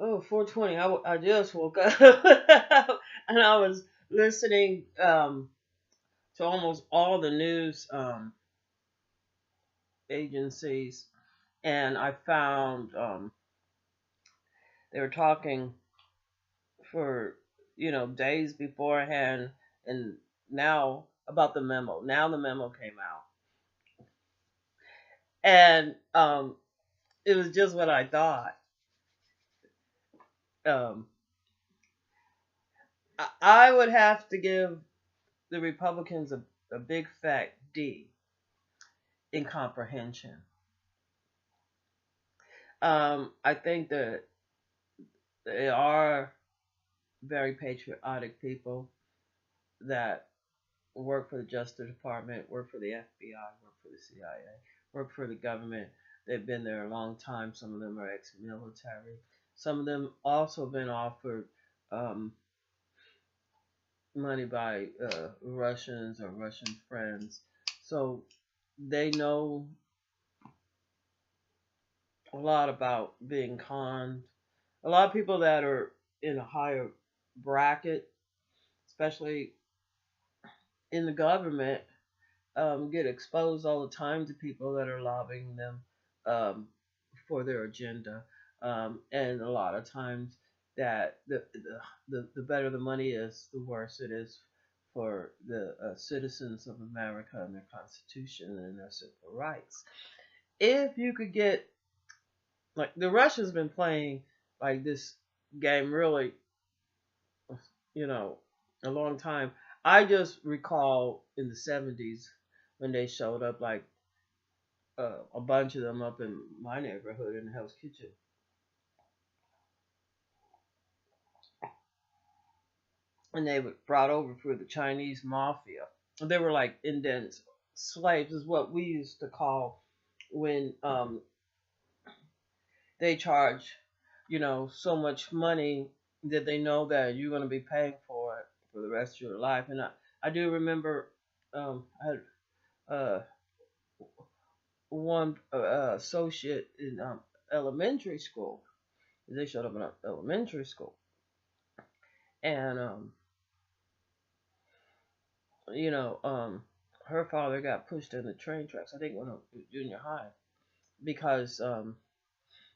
Oh, 4:20. I just woke up and I was listening to almost all the news agencies, and I found they were talking for days beforehand, and now about the memo. Now the memo came out, and it was just what I thought. Um, I would have to give the Republicans a big fat D in comprehension. I think that they are very patriotic people that work for the Justice Department, work for the FBI, work for the CIA, work for the government. They've been there a long time. Some of them are ex-military. Some of them also been offered um, money by Russians or Russian friends. So they know a lot about being conned. A lot of people that are in a higher bracket, especially in the government, get exposed all the time to people that are lobbying them um, for their agenda. And a lot of times that the better the money is, the worse it is for the citizens of America and their Constitution and their civil rights. If you could get, like, the Russians been playing like this game really, you know, a long time. I just recall in the 70s when they showed up, like a bunch of them up in my neighborhood in Hell's Kitchen. And they were brought over for the Chinese mafia. They were like indent slaves, is what we used to call when they charge, so much money that they know that you're going to be paying for it for the rest of your life. And I do remember I had uh, one associate in elementary school. They showed up in elementary school, and you know, um, her father got pushed in the train tracks. I think when I was junior high, because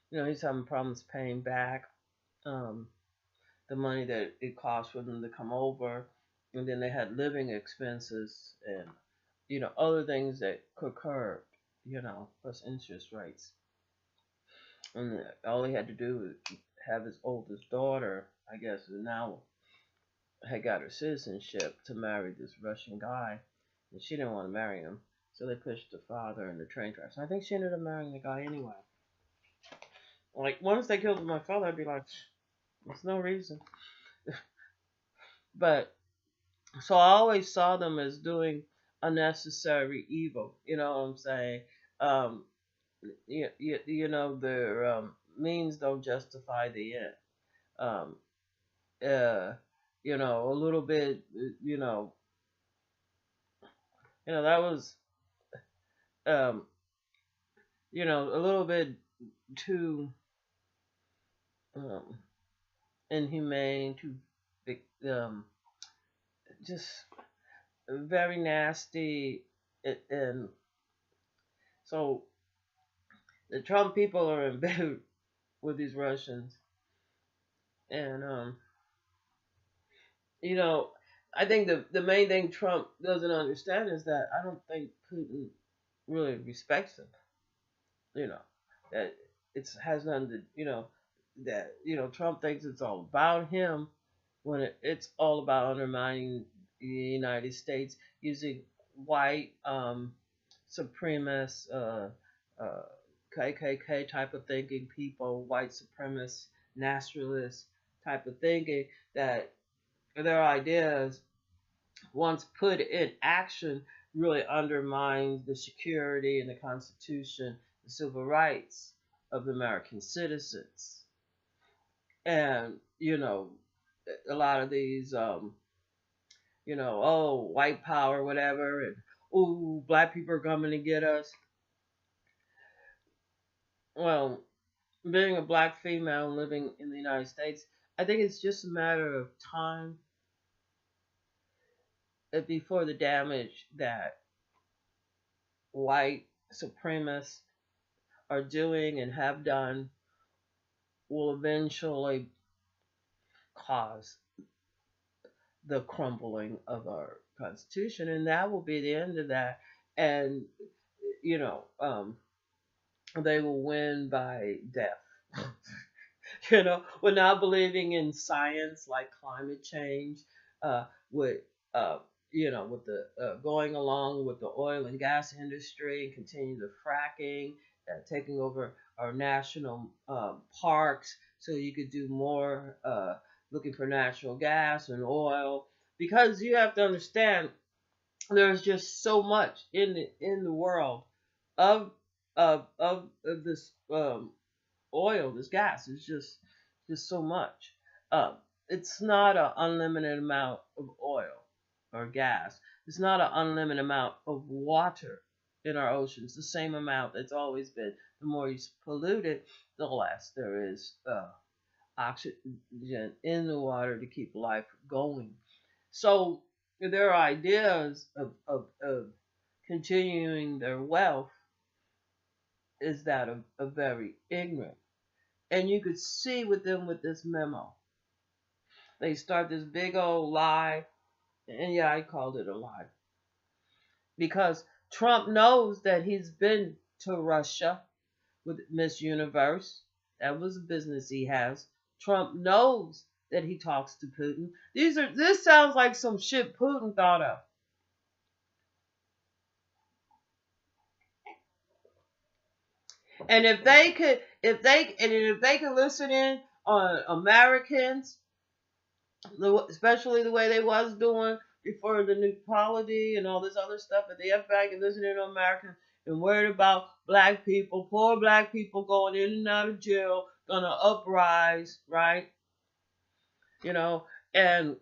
he's having problems paying back um, the money that it cost for them to come over, and then they had living expenses and other things that could curb, plus interest rates. And all he had to do was have his oldest daughter, I guess, who now had got her citizenship, to marry this Russian guy, and she didn't want to marry him, so they pushed the father in the train tracks. And I think she ended up marrying the guy anyway. Like, once they killed my father, I'd be like, there's no reason. But so I always saw them as doing unnecessary evil. You know what I'm saying? Um, their means don't justify the end. Um, a little bit, that was, um, a little bit too um, inhumane, too, um, just very nasty, and so the Trump people are in bed with these Russians, and you know, I think the main thing Trump doesn't understand is that I don't think Putin really respects him. You know, that it has nothing to, that Trump thinks it's all about him when it's all about undermining the United States using white supremacist uh, KKK type of thinking people, white supremacist nationalist type of thinking, that their ideas, once put in action, really undermines the security and the Constitution, the civil rights of the American citizens. And, a lot of these, oh, white power, whatever, and, oh, black people are coming to get us. Well, being a black female living in the United States. I think it's just a matter of time before the damage that white supremacists are doing and have done will eventually cause the crumbling of our Constitution, and that will be the end of that. And you know, they will win by death. We're not believing in science like climate change, with uh, with the going along with the oil and gas industry and continue the fracking, taking over our national parks, so you could do more looking for natural gas and oil. Because you have to understand, there's just so much in the world of of this oil, this gas. Is just so much. Uh, it's not an unlimited amount of oil or gas. It's not an unlimited amount of water in our oceans. The same amount that's always been. The more you pollute it, the less there is oxygen in the water to keep life going. So their ideas of continuing their wealth is that of very ignorant. And you could see with them with this memo. They start this big old lie, and yeah, I called it a lie. Because Trump knows that he's been to Russia with Miss Universe. That was a business he has. Trump knows that he talks to Putin. This sounds like some shit Putin thought of. And if they could listen in on Americans, especially the way they was doing before the new polity and all this other stuff, but the FBI can listen in on Americans and worried about black people, poor black people going in and out of jail, gonna uprise, right? And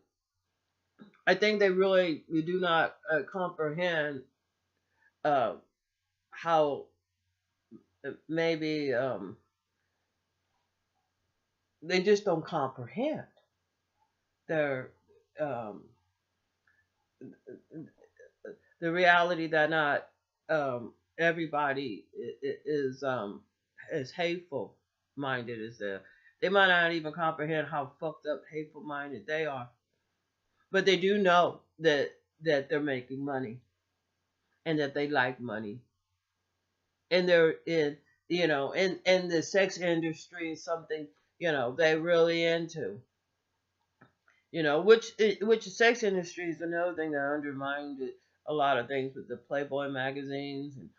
I think they really do not comprehend how maybe they just don't comprehend their the reality that not everybody is hateful minded as they might not even comprehend how fucked up hateful minded they are, but they do know that they're making money and that they like money, and they're in the sex industry is something they really into. Which the sex industry is another thing that undermined a lot of things with the Playboy magazines, and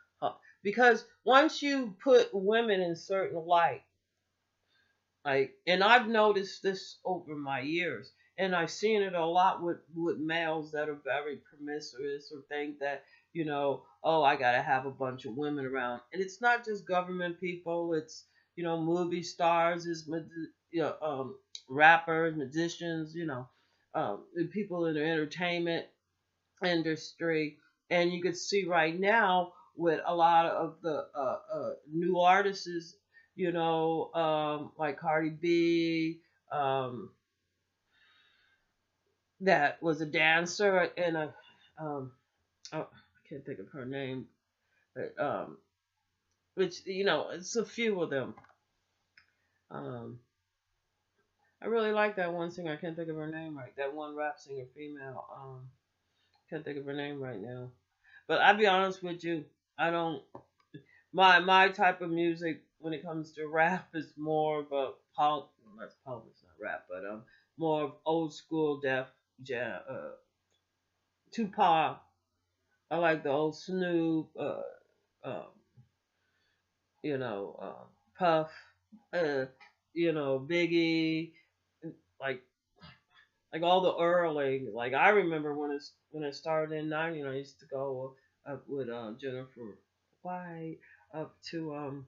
because once you put women in certain light, and I've noticed this over my years, and I've seen it a lot with males that are very promiscuous or think that oh, I gotta have a bunch of women around, and it's not just government people, it's movie stars, it's rappers, magicians, people in the entertainment industry. And you could see right now with a lot of the new artists, like Cardi B, that was a dancer and I can't think of her name, but which it's a few of them. I really like that one singer. I can't think of her name right. That one rap singer, female. Can't think of her name right now. But I'll be honest with you, I don't. My type of music when it comes to rap is more of a punk. Well, that's punk. It's not rap, but more of old school Def Jam, Tupac. I like the old Snoop, um, Puff, Biggie, like all the early, like I remember when it started in '90. I used to go up with Jennifer White up to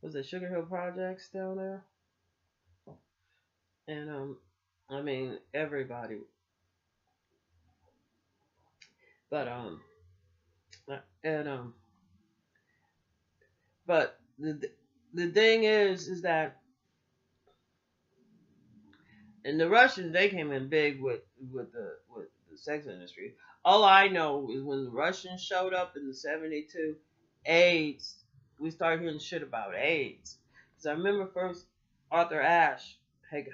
was it Sugar Hill Projects down there, and I mean everybody, but and but the thing is that And the Russians, they came in big with the sex industry. All I know is when the Russians showed up in the '72, AIDS. We started hearing shit about AIDS. Because I remember first Arthur Ashe had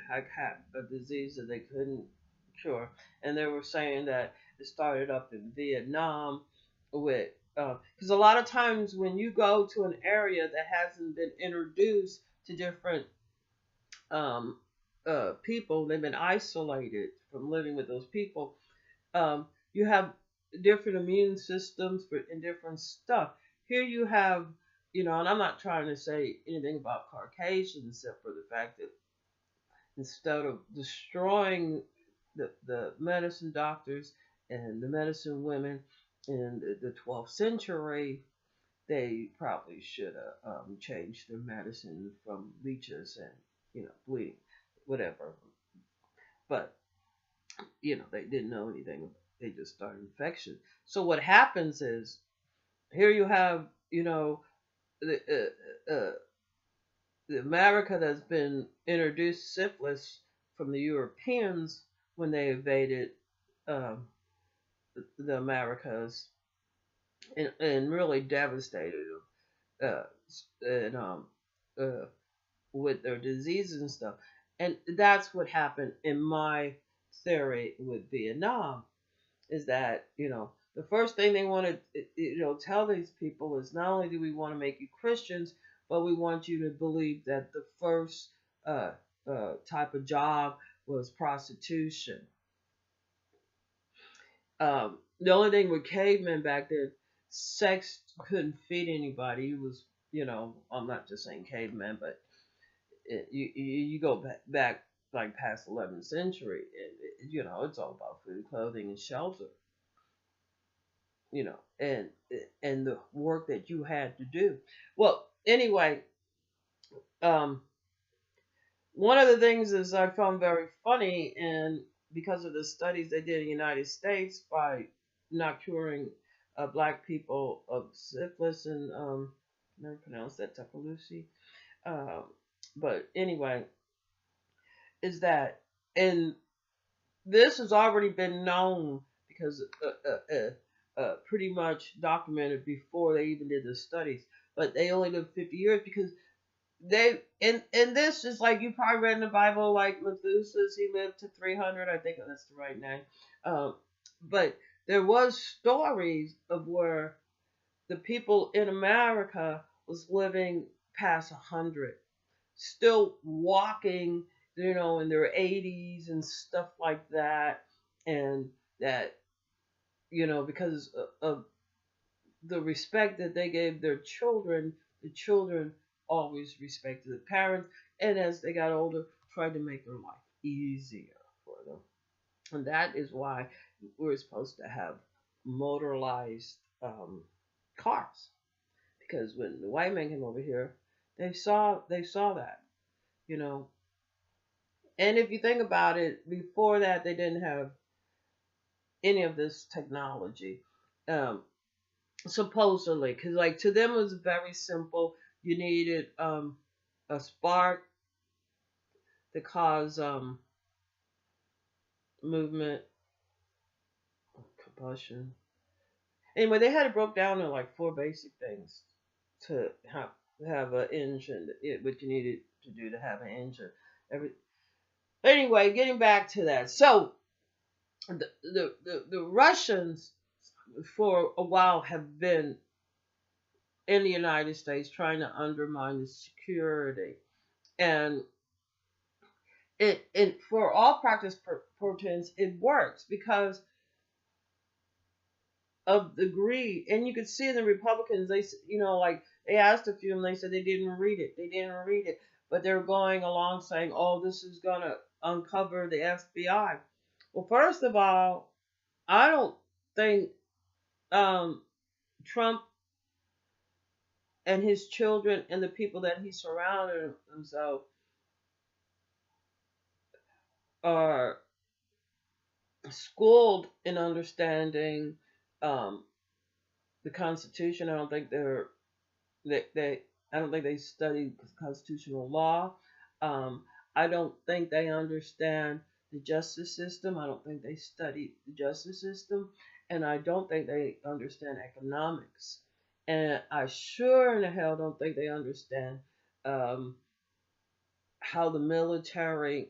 a disease that they couldn't cure, and they were saying that it started up in Vietnam with. Because a lot of times when you go to an area that hasn't been introduced to different um, people, they've been isolated from living with those people. You have different immune systems and different stuff. Here you have, and I'm not trying to say anything about Caucasians except for the fact that instead of destroying the medicine doctors and the medicine women in the 12th century, they probably should have changed their medicine from leeches and bleeding, whatever. But they didn't know anything. They just started infection. So what happens is here you have the the America that's been introduced syphilis from the Europeans when they invaded um, the Americas and really devastated them. And with their diseases and stuff. And that's what happened in my theory with Vietnam is that, the first thing they want to, tell these people is not only do we want to make you Christians, but we want you to believe that the first type of job was prostitution. The only thing with cavemen back then, sex couldn't feed anybody. It was, I'm not just saying cavemen, but you go back like past 11th century, it's all about food, clothing, and shelter. And the work that you had to do. Well, anyway, um, one of the things is I found very funny, and because of the studies they did in the United States by not curing black people of syphilis and never pronounced that Tuckalusi. Um, but anyway, is that and this has already been known because pretty much documented before they even did the studies. But they only lived 50 years because they and this is like you probably read in the Bible like Methuselah, he lived to 300. I think that's the right name. But there was stories of where the people in America was living past 100, still walking, in their 80s and stuff like that, and that, because of the respect that they gave their children, the children always respected the parents, and as they got older, tried to make their life easier for them. And that is why we're supposed to have motorized cars, because when the white man came over here, they saw that, you know. And if you think about it, before that, they didn't have any of this technology, um, supposedly, because like to them it was very simple. You needed a spark to cause movement, combustion. Anyway, they had it broke down in like four basic things to have an engine. What you needed to do to have an engine. Anyway, getting back to that. So the Russians for a while have been in the United States trying to undermine the security, and it for all practice pretense it works because of the greed. And you could see in the Republicans, they like they asked a few and they said they didn't read it. They didn't read it, but they're going along saying, "Oh, this is gonna uncover the FBI." Well, first of all, I don't think Trump and his children and the people that he surrounded himself are schooled in understanding um, the Constitution. I don't think they I don't think they study constitutional law. Um, I don't think they understand the justice system. I don't think they study the justice system. And I don't think they understand economics. And I sure in the hell don't think they understand um, how the military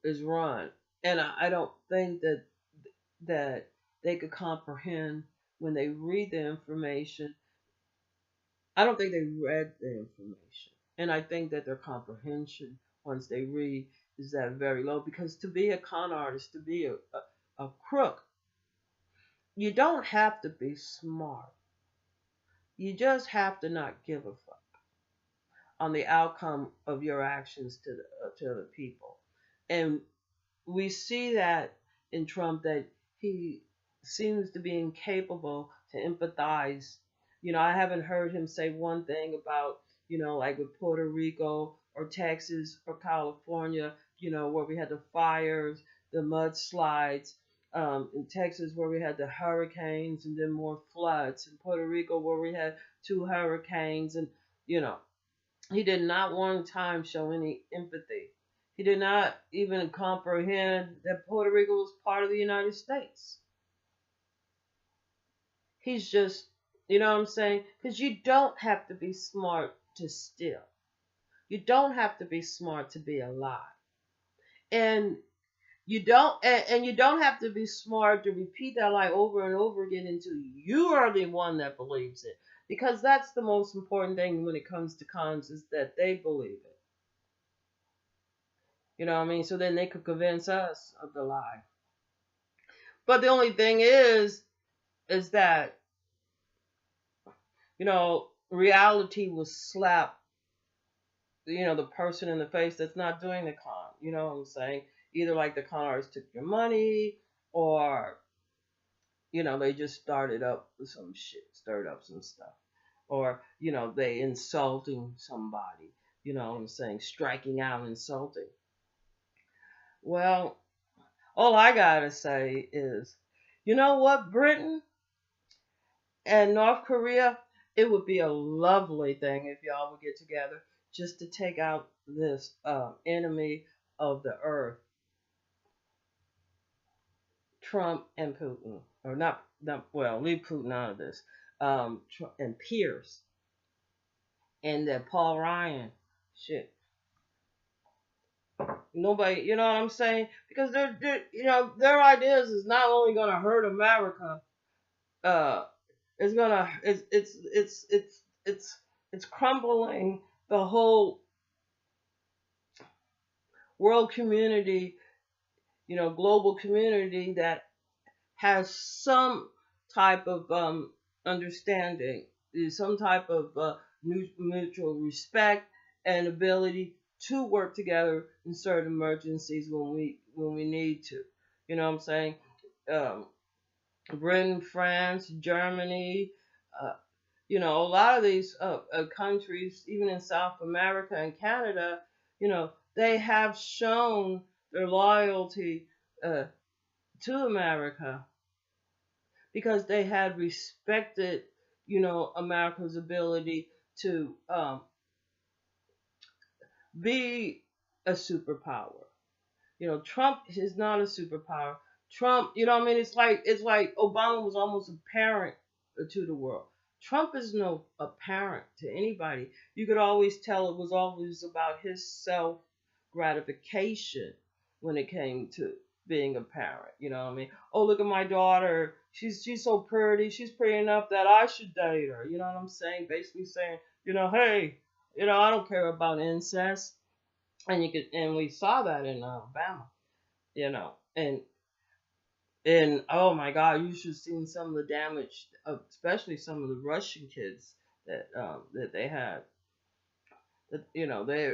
is run. And I don't think that they could comprehend when they read the information. I don't think they read the information. And I think that their comprehension, once they read, is that very low. Because to be a con artist, to be a crook, you don't have to be smart. You just have to not give a fuck on the outcome of your actions to the people. And we see that in Trump, that he seems to be incapable to empathize. I haven't heard him say one thing about, like with Puerto Rico or Texas or California, where we had the fires, the mudslides, in Texas where we had the hurricanes and then more floods, in Puerto Rico where we had two hurricanes, and you know, he did not one time show any empathy. He did not even comprehend that Puerto Rico was part of the United States. He's just, you know what I'm saying? Because you don't have to be smart to steal. You don't have to be smart to be alive. And you don't have to be smart to repeat that lie over and over again until you are the one that believes it. Because that's the most important thing when it comes to cons, is that they believe it. You know what I mean? So then they could convince us of the lie. But the only thing is that, reality will slap, the person in the face that's not doing the con. You know what I'm saying? Either like the con artist took your money, or, they just started up some shit, stirred up some stuff. Or, they insulting somebody. You know what I'm saying? Striking out, insulting. Well, all I gotta say is, you know what, Britain and North Korea, it would be a lovely thing if y'all would get together just to take out this enemy of the earth, Trump and Putin, or not well, leave Putin out of this, and Pierce, and that Paul Ryan, shit. Nobody, you know what I'm saying? Because their ideas is not only gonna hurt America, uh, it's crumbling the whole world community, global community that has some type of understanding, some type of mutual respect and ability to work together in certain emergencies when we need to. You know what I'm saying? Um, Britain, France, Germany, a lot of these countries, even in South America and Canada, they have shown their loyalty to America because they had respected, America's ability to be a superpower. Trump is not a superpower. Trump, I mean, it's like Obama was almost a parent to the world. Trump is no a parent to anybody. You could always tell it was always about his self gratification when it came to being a parent. You know what I mean? Oh, look at my daughter. She's so pretty. She's pretty enough that I should date her. You know what I'm saying? Basically saying, hey, I don't care about incest. And we saw that in Alabama. And oh my God, you should have seen some of the damage, especially some of the Russian kids that they had. That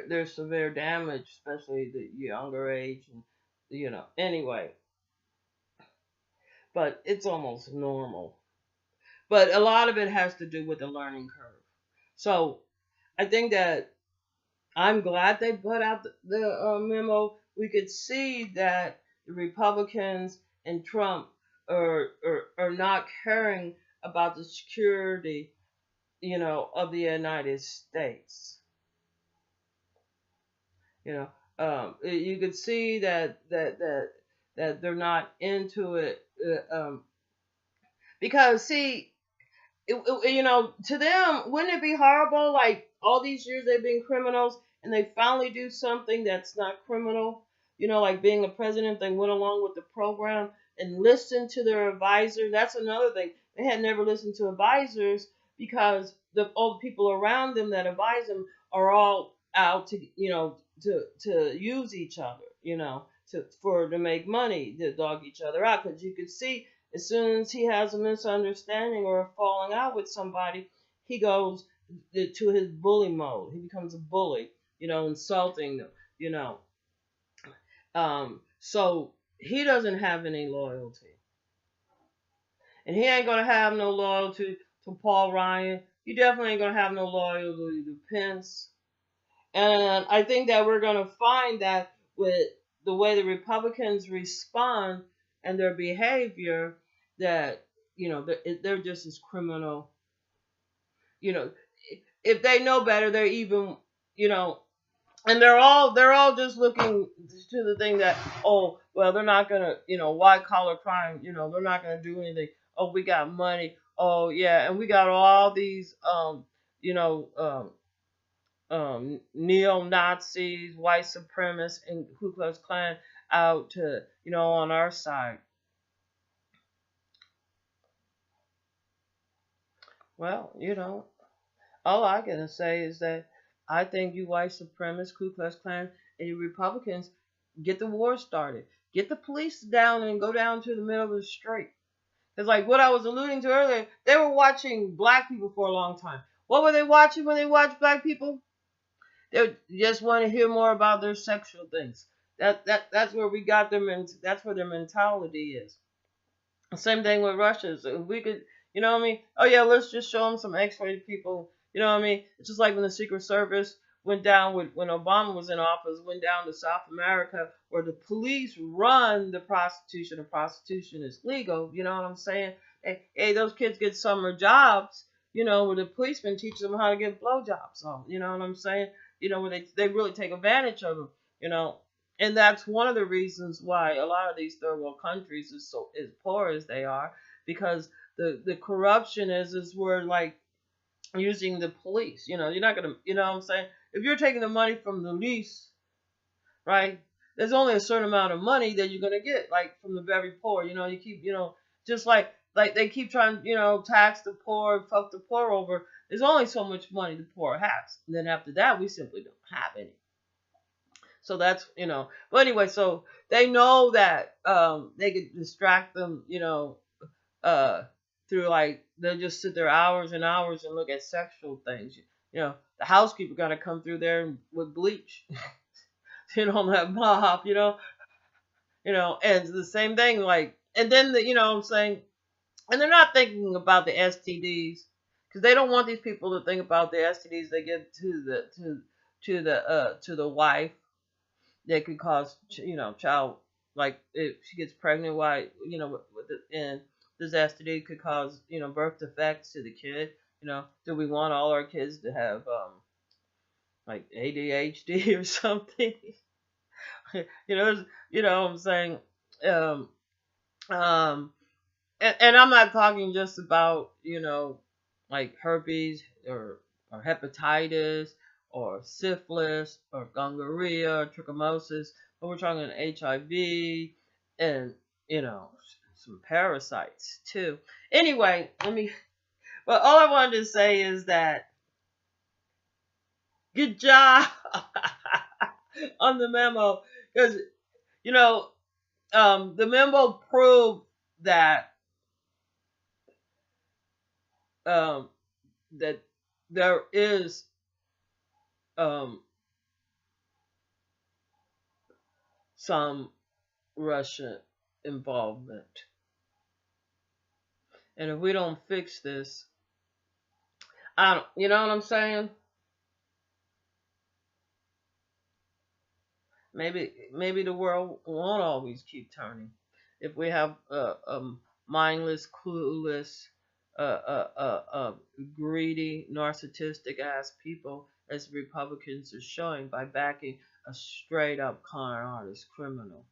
there's severe damage, especially the younger age, and anyway. But it's almost normal. But a lot of it has to do with the learning curve. So I think that I'm glad they put out the memo. We could see that the Republicans and Trump are not caring about the security, of the United States. You know, you could see that they're not into it, because see, to them, wouldn't it be horrible? Like all these years they've been criminals, and they finally do something that's not criminal. Like being a president, they went along with the program and listened to their advisor. That's another thing. They had never listened to advisors because all the people around them that advise them are all out to use each other. To make money, to dog each other out. Because you could see as soon as he has a misunderstanding or a falling out with somebody, he goes to his bully mode. He becomes a bully, insulting them, you know. So he doesn't have any loyalty. And he ain't going to have no loyalty to Paul Ryan. He definitely ain't going to have no loyalty to Pence. And I think that we're going to find that with the way the Republicans respond and their behavior, that they're just as criminal. You know, if they know better, they're even you know, and they're all just looking to the thing that, oh well, they're not gonna, white collar crime, they're not gonna do anything. Oh, we got money. Oh yeah, and we got all these you know neo Nazis, white supremacists, and Ku Klux Klan out to on our side. Well, all I can say is that I think you white supremacists, Ku Klux Klan, and you Republicans get the war started. Get the police down and go down to the middle of the street. It's like what I was alluding to earlier. They were watching black people for a long time. What were they watching when they watched black people? They just want to hear more about their sexual things. That's where we got them, and that's where their mentality is. Same thing with Russia. So if we could, what I mean? Oh yeah, let's just show them some X-rated people. You know what I mean? It's just like when the Secret Service went down when Obama was in office, went down to South America where the police run the prostitution, and prostitution is legal. You know what I'm saying? Hey, those kids get summer jobs. Where the policemen teach them how to get blowjobs. So you know what I'm saying? Where they really take advantage of them. And that's one of the reasons why a lot of these third world countries is so as poor as they are, because the corruption is where, like, using the police. You're not gonna, what I'm saying, if you're taking the money from the least, right? There's only a certain amount of money that you're gonna get, like from the very poor. You keep, just like they keep trying, tax the poor, fuck the poor over. There's only so much money the poor has, and then after that, we simply don't have any. So that's, but anyway, so they know that they could distract them, uh, through, like, they'll just sit there hours and hours and look at sexual things. The housekeeper got to come through there with bleach, that mop, and the same thing, like, and then what I'm saying, and they're not thinking about the STDs because they don't want these people to think about the STDs they get to the wife that could cause, child, like if she gets pregnant, why, with the, and this STD could cause, birth defects to the kid. Do we want all our kids to have like ADHD or something? What I'm saying, um, um, and I'm not talking just about, like herpes or hepatitis or syphilis or gonorrhea or trichomosis, but we're talking HIV and, some parasites too. Anyway, but all I wanted to say is that good job on the memo, because, the memo proved that um, that there is um, some Russian involvement. And if we don't fix this, I don't, you know what I'm saying? Maybe the world won't always keep turning if we have mindless, clueless, greedy, narcissistic ass people as Republicans are showing by backing a straight up con artist criminal.